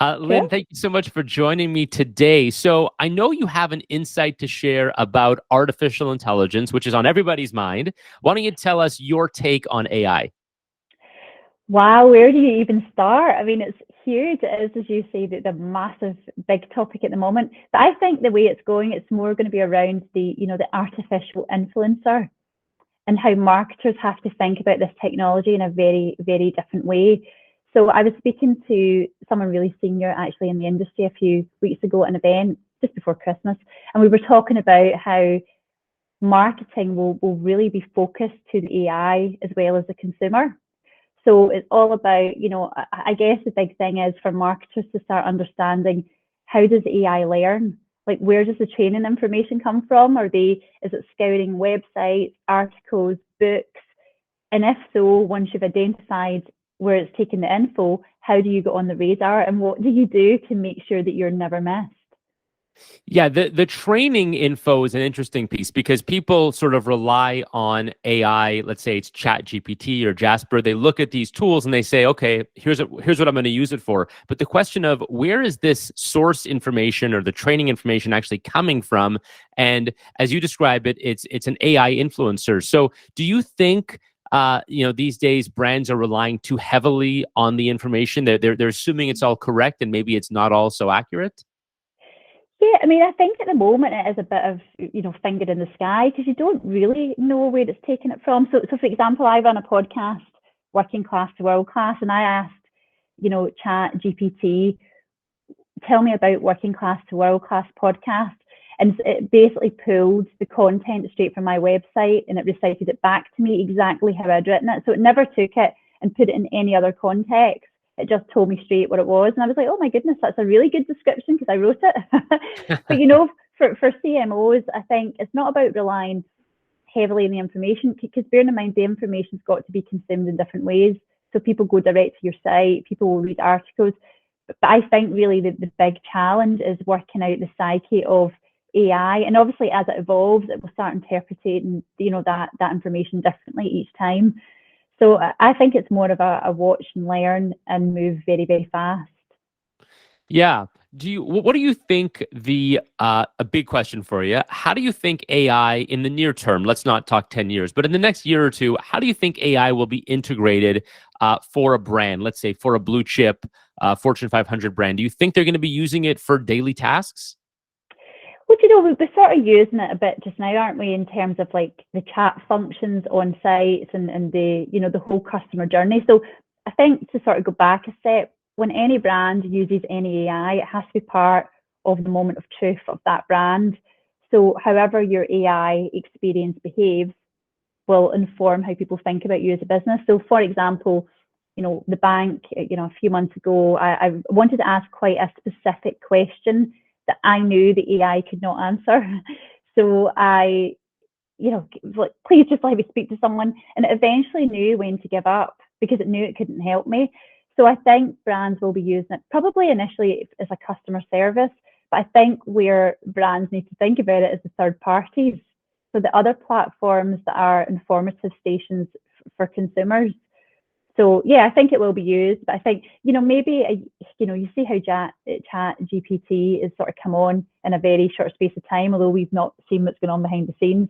Lynn, Cool. thank you so much for joining me today. So I know you have an insight to share about artificial intelligence, which is on everybody's mind. Why don't you tell us your take on AI? Wow, where do you even start? I mean, it's huge. It is, as you say, the massive big topic at the moment. But I think the way it's going, it's more going to be around the artificial influencer and how marketers have to think about this technology in a very, very different way. So I was speaking to someone really senior actually in the industry a few weeks ago at an event just before Christmas, and we were talking about how marketing will really be focused to the AI as well as the consumer. So it's all about, I guess the big thing is for marketers to start understanding, how does AI learn? Like, where does the training information come from? Is it scouring websites, articles, books? And if so, once you've identified where it's taking the info, how do you get on the radar? And what do you do to make sure that you're never missed? Yeah, the training info is an interesting piece because people sort of rely on AI. Let's say it's Chat GPT or Jasper. They look at these tools and they say, okay, here's what I'm going to use it for. But the question of where is this source information or the training information actually coming from? And as you describe it, it's an AI influencer. So do you think these days brands are relying too heavily on the information? They're assuming it's all correct and maybe it's not all so accurate? Yeah, I mean, I think at the moment it is a bit of, finger in the sky because you don't really know where it's taken it from. So for example, I run a podcast, Working Class to World Class, and I asked, Chat GPT, tell me about Working Class to World Class podcast. And it basically pulled the content straight from my website and it recited it back to me exactly how I'd written it. So it never took it and put it in any other context. It just told me straight what it was. And I was like, oh my goodness, that's a really good description because I wrote it. But for CMOs, I think it's not about relying heavily on the information, because bearing in mind the information's got to be consumed in different ways. So people go direct to your site, people will read articles. But I think really the big challenge is working out the psyche of AI. And obviously as it evolves, it will start interpreting, that information differently each time. So I think it's more of a watch and learn and move very, very fast. Yeah. What do you think a big question for you? How do you think AI in the near term, let's not talk 10 years, but in the next year or two, how do you think AI will be integrated for a brand, let's say for a blue chip Fortune 500 brand? Do you think they're going to be using it for daily tasks? Well, we're sort of using it a bit just now, aren't we, in terms of like the chat functions on sites and the whole customer journey. So I think to sort of go back a step, when any brand uses any AI, it has to be part of the moment of truth of that brand. So however your AI experience behaves will inform how people think about you as a business. So for example, the bank, a few months ago, I wanted to ask quite a specific question that I knew the AI could not answer. So I, like, please just let me speak to someone. And it eventually knew when to give up because it knew it couldn't help me. So I think brands will be using it probably initially as a customer service, but I think where brands need to think about it is the third parties. So the other platforms that are informative stations for consumers. So yeah, I think it will be used, but I think maybe you see how Chat GPT is sort of come on in a very short space of time, although we've not seen what's going on behind the scenes.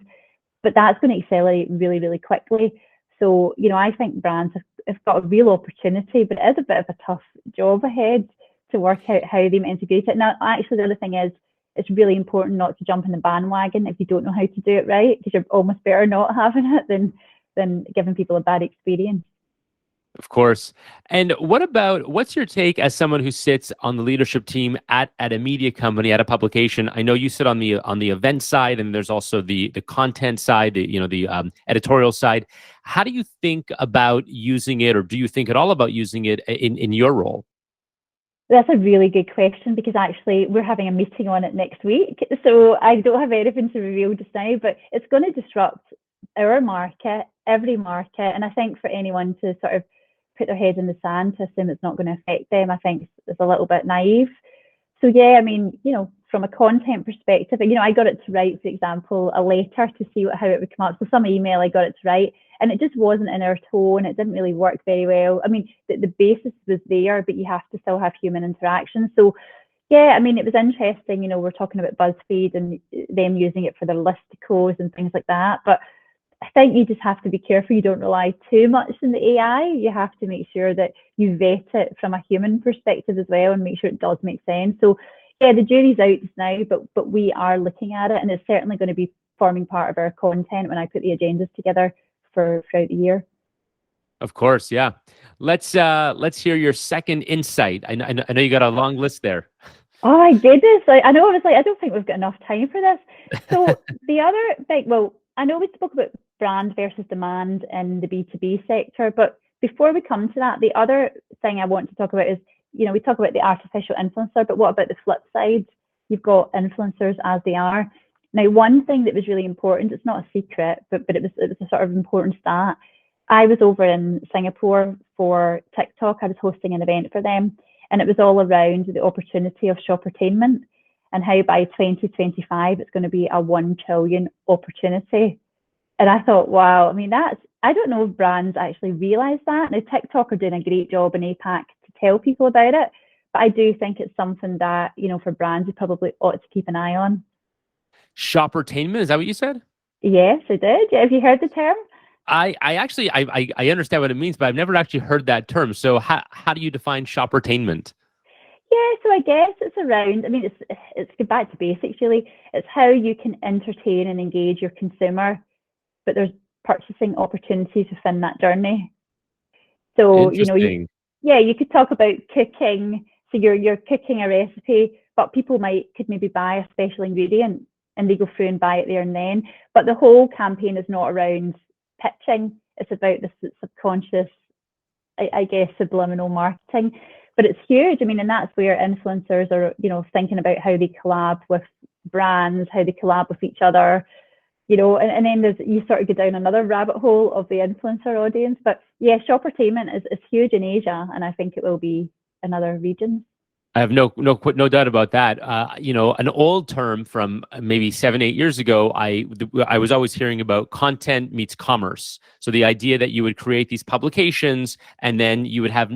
But that's going to accelerate really, really quickly. So I think brands have got a real opportunity, but it is a bit of a tough job ahead to work out how they integrate it. Now, actually, the other thing is it's really important not to jump in the bandwagon if you don't know how to do it right, because you're almost better not having it than giving people a bad experience. Of course. And what's your take as someone who sits on the leadership team at a media company, at a publication? I know you sit on the event side, and there's also the content side, the editorial side. How do you think about using it, or do you think at all about using it in your role? That's a really good question, because actually we're having a meeting on it next week. So I don't have anything to reveal just now, but it's going to disrupt our market, every market. And I think for anyone to sort of put their head in the sand to assume it's not going to affect them, I think is a little bit naive. So yeah, I mean, from a content perspective, I got it to write, for example, a letter to see how it would come up. So some email I got it to write, and it just wasn't in our tone. It didn't really work very well. I mean, the basis was there, but you have to still have human interaction. So yeah, I mean, it was interesting. We're talking about BuzzFeed and them using it for their listicles and things like that. But I think you just have to be careful you don't rely too much on the AI. You have to make sure that you vet it from a human perspective as well and make sure it does make sense. So yeah, the jury's out just now, but we are looking at it, and it's certainly going to be forming part of our content when I put the agendas together throughout the year. Of course, yeah. Let's hear your second insight. I know you got a long list there. Oh my goodness. I know, I was like, I don't think we've got enough time for this. So the other thing, well, I know we spoke about brand versus demand in the B2B sector, but before we come to that, the other thing I want to talk about is, we talk about the artificial influencer, but what about the flip side? You've got influencers as they are. Now, one thing that was really important, it's not a secret, but it was a sort of important stat. I was over in Singapore for TikTok. I was hosting an event for them, and it was all around the opportunity of shoppertainment and how by 2025 it's going to be a 1 trillion opportunity. And I thought, wow, I mean, I don't know if brands actually realize that. Now, TikTok are doing a great job in APAC to tell people about it, but I do think it's something that, for brands, you probably ought to keep an eye on. Shoppertainment, is that what you said? Yes, I did. Have you heard the term? I actually I understand what it means, but I've never actually heard that term. So how do you define shoppertainment? Yeah, so I guess it's around, I mean, it's get back to basics really. It's how you can entertain and engage your consumer, but there's purchasing opportunities within that journey. So, Interesting. you could talk about cooking. So you're cooking a recipe, but people could maybe buy a special ingredient and they go through and buy it there and then. But the whole campaign is not around pitching. It's about this subconscious, I guess, subliminal marketing. But it's huge. I mean, and that's where influencers are, thinking about how they collab with brands, how they collab with each other, and then you sort of go down another rabbit hole of the influencer audience. But yeah, shoppertainment is huge in Asia, and I think it will be in other regions. I have no doubt about that. An old term from maybe 7, 8 years ago, I was always hearing about content meets commerce. So the idea that you would create these publications and then you would have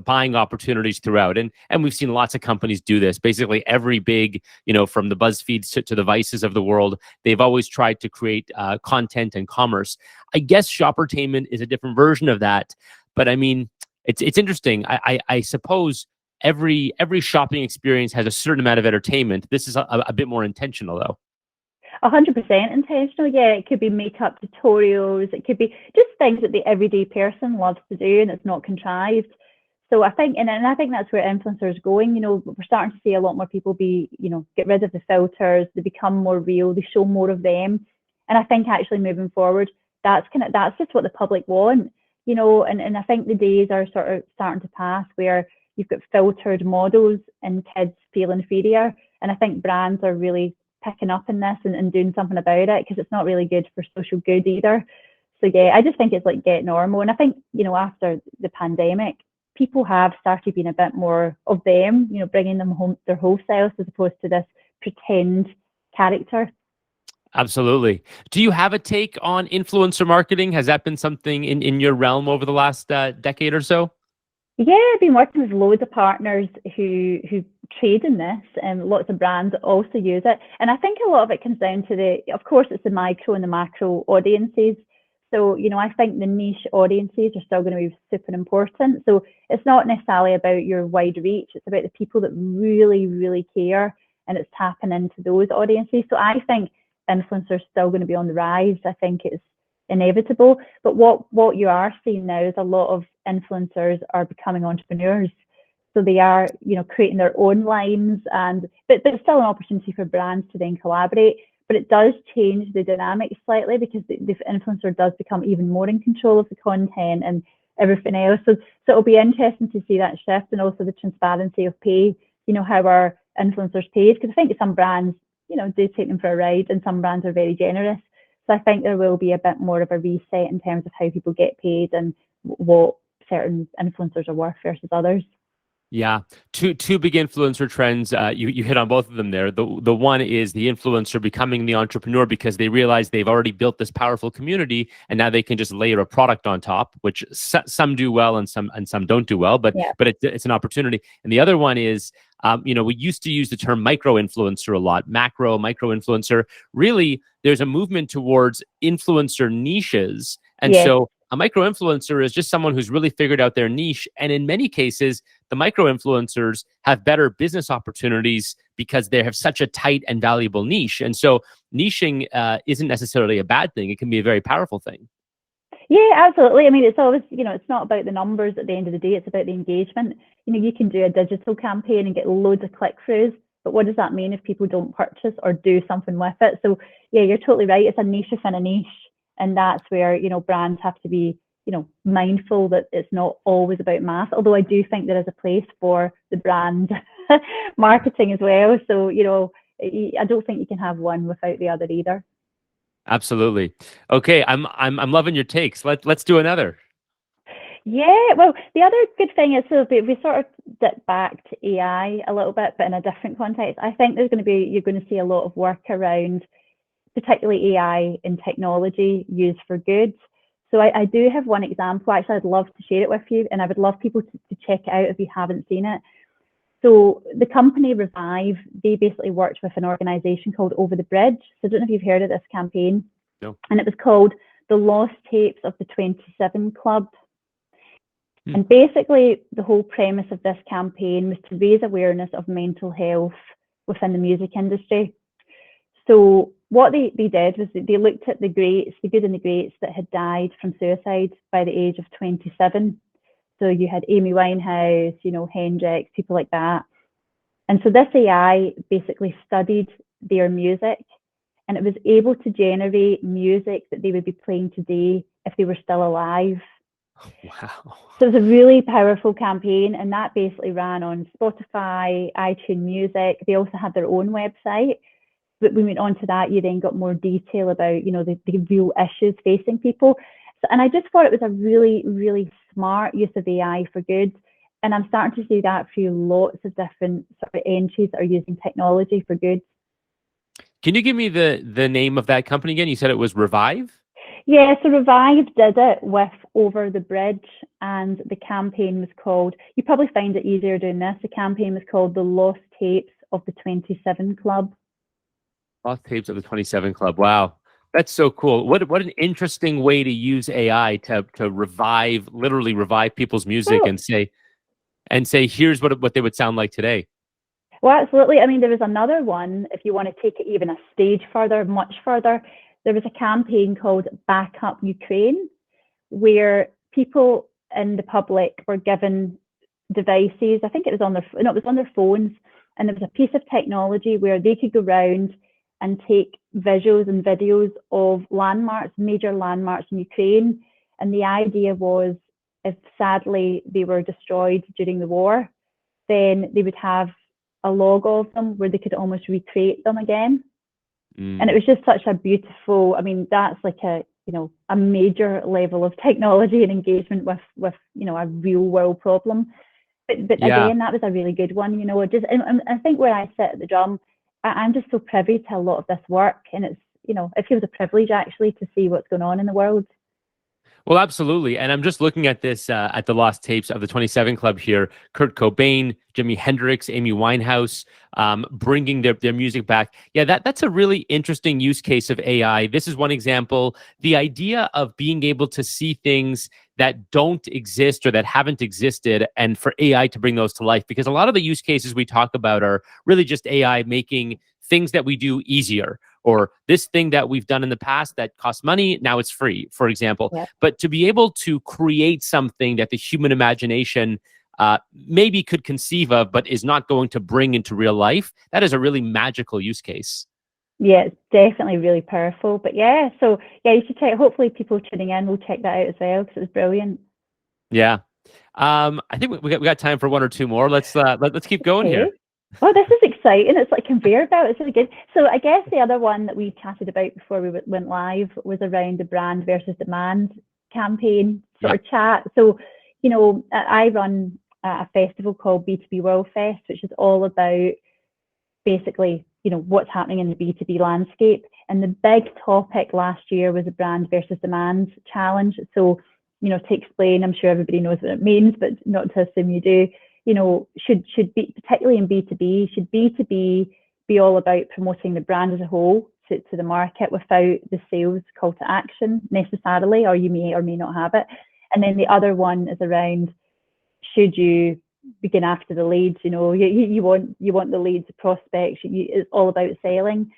buying opportunities throughout. And we've seen lots of companies do this. Basically every big, from the BuzzFeeds to the Vices of the world, they've always tried to create content and commerce. I guess shoppertainment is a different version of that. But I mean, it's interesting. I suppose every shopping experience has a certain amount of entertainment. This is a bit more intentional, though. 100% intentional. Yeah, it could be makeup tutorials. It could be just things that the everyday person loves to do, and it's not contrived. So I think, and I think that's where influencers are going. We're starting to see a lot more people get rid of the filters. They become more real. They show more of them. And I think actually moving forward, that's just what the public want. And I think the days are sort of starting to pass where you've got filtered models and kids feel inferior. And I think brands are really picking up in this and doing something about it, because it's not really good for social good either. So yeah, I just think it's like get normal. And I think, after the pandemic, people have started being a bit more of them, bringing them home their whole selves as opposed to this pretend character. Absolutely. Do you have a take on influencer marketing? Has that been something in your realm over the last decade or so? Yeah, I've been working with loads of partners who trade in this, and lots of brands also use it. And I think a lot of it comes down to of course, it's the micro and the macro audiences. So, I think the niche audiences are still going to be super important. So it's not necessarily about your wide reach. It's about the people that really, really care, and it's tapping into those audiences. So I think influencers are still going to be on the rise. I think it's inevitable. But what you are seeing now is a lot of influencers are becoming entrepreneurs. So they are, creating their own lines, but it's still an opportunity for brands to then collaborate. But it does change the dynamic slightly, because the influencer does become even more in control of the content and everything else. So it'll be interesting to see that shift, and also the transparency of pay, how our influencers paid. Because I think some brands, do take them for a ride, and some brands are very generous. So I think there will be a bit more of a reset in terms of how people get paid and what certain influencers are worth versus others. Yeah, two big influencer trends. You hit on both of them there. The one is the influencer becoming the entrepreneur because they realize they've already built this powerful community, and now they can just layer a product on top, which some do well and some don't do well. But Yeah. it's an opportunity. And the other one is, we used to use the term micro influencer a lot, micro influencer. Really, there's a movement towards influencer niches, and Yes. so a micro influencer is just someone who's really figured out their niche, and in many cases the micro influencers have better business opportunities because they have such a tight and valuable niche. And so niching isn't necessarily a bad thing. It can be a very powerful thing. Yeah, absolutely. I mean, it's always, it's not about the numbers at the end of the day. It's about the engagement. You can do a digital campaign and get loads of click-throughs, but what does that mean if people don't purchase or do something with it? So yeah, you're totally right. It's a niche within a niche. And that's where, brands have to be, mindful that it's not always about mass. Although I do think there is a place for the brand marketing as well. So, I don't think you can have one without the other either. Absolutely. Okay, I'm loving your takes. Let's do another. Yeah, well, the other good thing is, so if we sort of dip back to AI a little bit, but in a different context, I think you're going to see a lot of work around particularly AI in technology used for good. So I do have one example. Actually, I'd love to share it with you, and I would love people to check it out if you haven't seen it. So the company Revive, they basically worked with an organization called Over the Bridge. So I don't know if you've heard of this campaign. No. And it was called The Lost Tapes of the 27 Club. Hmm. And basically, the whole premise of this campaign was to raise awareness of mental health within the music industry. So what they did was they looked at the greats, the good and the greats that had died from suicide by the age of 27. So you had Amy Winehouse, Hendrix, people like that. And so this AI basically studied their music, and it was able to generate music that they would be playing today if they were still alive. Wow. So it was a really powerful campaign, and that basically ran on Spotify, iTunes Music. They also had their own website. But we went on to that, you then got more detail about, the real issues facing people. So, and I just thought it was a really, really smart use of AI for good. And I'm starting to see that through lots of different sort of entries that are using technology for good. Can you give me the name of that company again? You said it was Revive? Yeah, so Revive did it with Over the Bridge, and the campaign was called, you probably find it easier doing this, the campaign was called The Lost Tapes of the 27 Club. Lost Tapes of the 27 Club. Wow. That's so cool. What an interesting way to use AI to literally revive people's music Well, and say here's what they would sound like today. Well, absolutely. I mean, there was another one, if you want to take it even a stage further, much further, there was a campaign called Back Up Ukraine, where people in the public were given devices. I think it was on it was on their phones, and there was a piece of technology where they could go around and take visuals and videos of landmarks, major landmarks in Ukraine. And the idea was, if sadly they were destroyed during the war, then they would have a log of them where they could almost recreate them again. And it was just such a beautiful, I mean, that's like a major level of technology and engagement with a real world problem. But Yeah. again, that was a really good one. And I think where I sit at the drum, I'm just so privy to a lot of this work, and it feels a privilege actually to see what's going on in the world. Well, absolutely. And I'm just looking at this at the Lost Tapes of the 27 Club here. Kurt Cobain, Jimi Hendrix, Amy Winehouse, bringing their music back. Yeah, that's a really interesting use case of AI. This is one example. The idea of being able to see things that don't exist or that haven't existed, and for AI to bring those to life. Because a lot of the use cases we talk about are really just AI making things that we do easier, or this thing that we've done in the past that costs money, now it's free, for example. Yeah. But to be able to create something that the human imagination maybe could conceive of, but is not going to bring into real life, that is a really magical use case. Yeah, it's definitely really powerful. But yeah, so yeah, you should check. Hopefully, people tuning in will check that out as well, because it was brilliant. Yeah. I think we got time for one or two more. Let's keep going here. Oh, this is exciting. It's like conveyor belt. It's really good. So I guess the other one that we chatted about before we went live was around the brand versus demand campaign sort of chat. So, I run at a festival called B2B World Fest, which is all about basically, what's happening in the B2B landscape. And the big topic last year was a brand versus demand challenge. So, to explain, I'm sure everybody knows what it means, but not to assume you do, should be, particularly in B2B, should B2B be all about promoting the brand as a whole to the market without the sales call to action necessarily, or you may or may not have it. And then the other one is around, should you begin after the leads? You want the leads, the prospects. It's all about selling.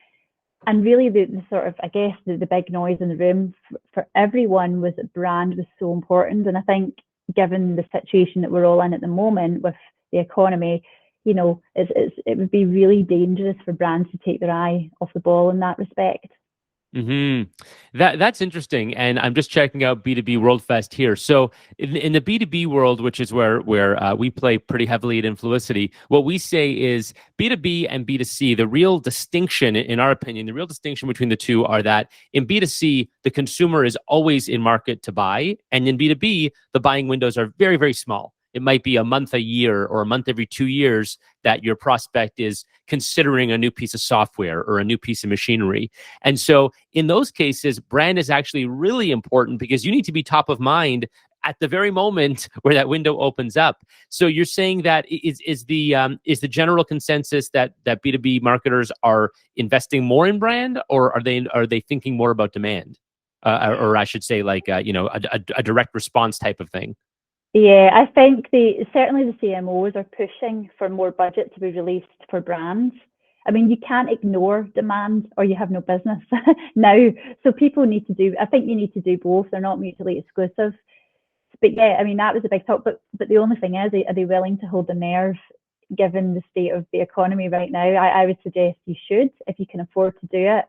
And really, the sort of, I guess, the big noise in the room for everyone was that brand was so important. And I think, given the situation that we're all in at the moment with the economy, it would be really dangerous for brands to take their eye off the ball in that respect. That's interesting, and I'm just checking out B2B World Fest here. So in the B2B world, which is where we play pretty heavily at Influicity, what we say is B2B and B2C. The real distinction, in our opinion, the real distinction between the two are that in B2C, the consumer is always in market to buy, and in B2B, the buying windows are very, very small. It might be a month a year or a month every 2 years that your prospect is considering a new piece of software or a new piece of machinery. And so in those cases, brand is actually really important because you need to be top of mind at the very moment where that window opens up. So you're saying that is the general consensus that B2B marketers are investing more in brand, or are they thinking more about demand? Or I should say like a direct response type of thing? Yeah, I think certainly the CMOs are pushing for more budget to be released for brands. I mean, you can't ignore demand or you have no business now. So people need to I think you need to do both. They're not mutually exclusive. But yeah, I mean, that was a big talk. But the only thing is, are they willing to hold the nerve given the state of the economy right now? I would suggest you should, if you can afford to do it.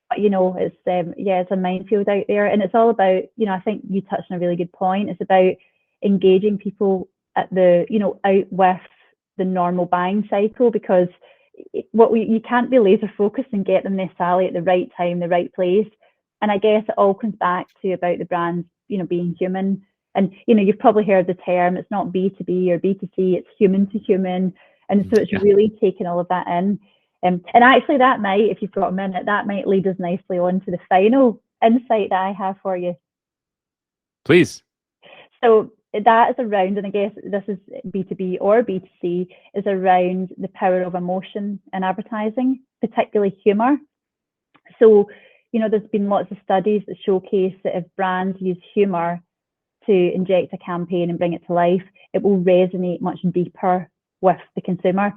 But, it's a minefield out there. And it's all about, I think you touched on a really good point. It's about engaging people at out with the normal buying cycle, because you can't be laser focused and get them necessarily at the right time, the right place. And I guess it all comes back to about the brands, being human. And, you've probably heard the term, it's not B2B or B2C, it's human to human. And so it's really taking all of that in. And actually that might, if you've got a minute, that might lead us nicely on to the final insight that I have for you. Please. So that is around, and I guess this is B2B or B2C, is around the power of emotion in advertising, particularly humour. So, there's been lots of studies that showcase that if brands use humour to inject a campaign and bring it to life, it will resonate much deeper with the consumer.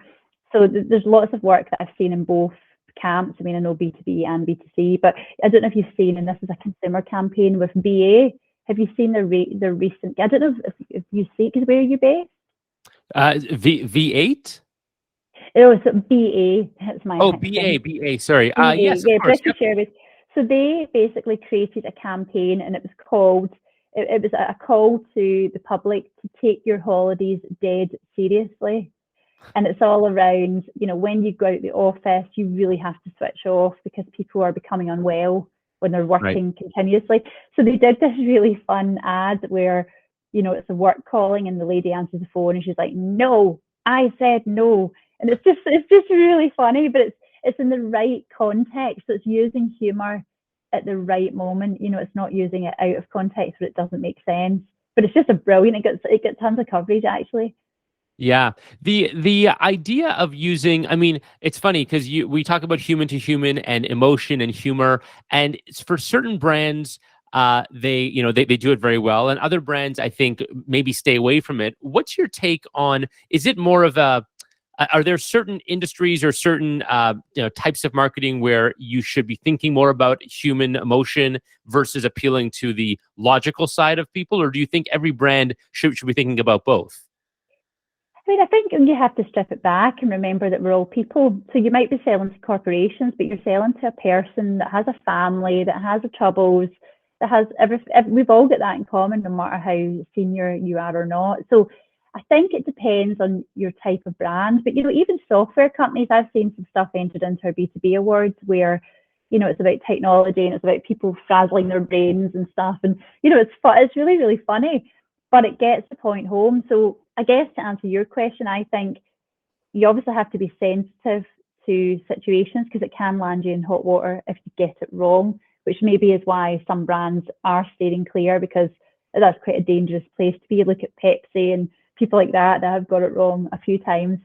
So there's lots of work that I've seen in both camps. I mean, I know B2B and B2C, but I don't know if you've seen, and this is a consumer campaign with BA. Have you seen the recent? I don't know if you see, because where are you based? V8. Oh, it's BA. That's my. Oh, BA. Sorry. Yes, of course. British Airways. So they basically created a campaign, and it was called. It was a call to the public to take your holidays dead seriously. And it's all around, when you go out the office, you really have to switch off because people are becoming unwell when they're working continuously. So they did this really fun ad where, it's a work calling and the lady answers the phone and she's like, "No, I said no." And it's just really funny, but it's in the right context. So it's using humor at the right moment. It's not using it out of context where it doesn't make sense. But it's just a brilliant. It gets tons of coverage actually. Yeah. The idea of using, I mean, it's funny because we talk about human to human and emotion and humor, and it's for certain brands, they do it very well, and other brands, I think, maybe stay away from it. What's your take on? Is it more of are there certain industries or certain types of marketing where you should be thinking more about human emotion versus appealing to the logical side of people, or do you think every brand should be thinking about both? I mean, I think you have to strip it back and remember that we're all people. So you might be selling to corporations, but you're selling to a person that has a family, that has troubles, that has we've all got that in common, no matter how senior you are or not. So I think it depends on your type of brand. But, even software companies, I've seen some stuff entered into our B2B awards where, it's about technology and it's about people frazzling their brains and stuff. And, it's really, really funny, but it gets the point home. So I guess to answer your question, I think you obviously have to be sensitive to situations because it can land you in hot water if you get it wrong, which maybe is why some brands are steering clear, because that's quite a dangerous place to be. Look at Pepsi and people like that have got it wrong a few times.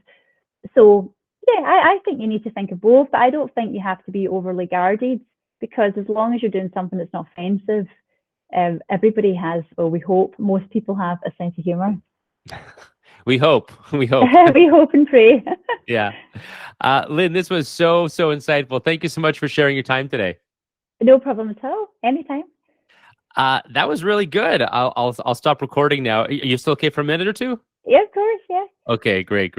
So yeah, I think you need to think of both, but I don't think you have to be overly guarded, because as long as you're doing something that's not offensive, everybody has, well, we hope most people have a sense of humor. We hope. We hope. We hope and pray. Yeah. Lynn, this was so insightful. Thank you so much for sharing your time today. No problem at all. Anytime. That was really good. I'll stop recording now. Are you still okay for a minute or two? Yeah, of course. Yeah. Okay, great.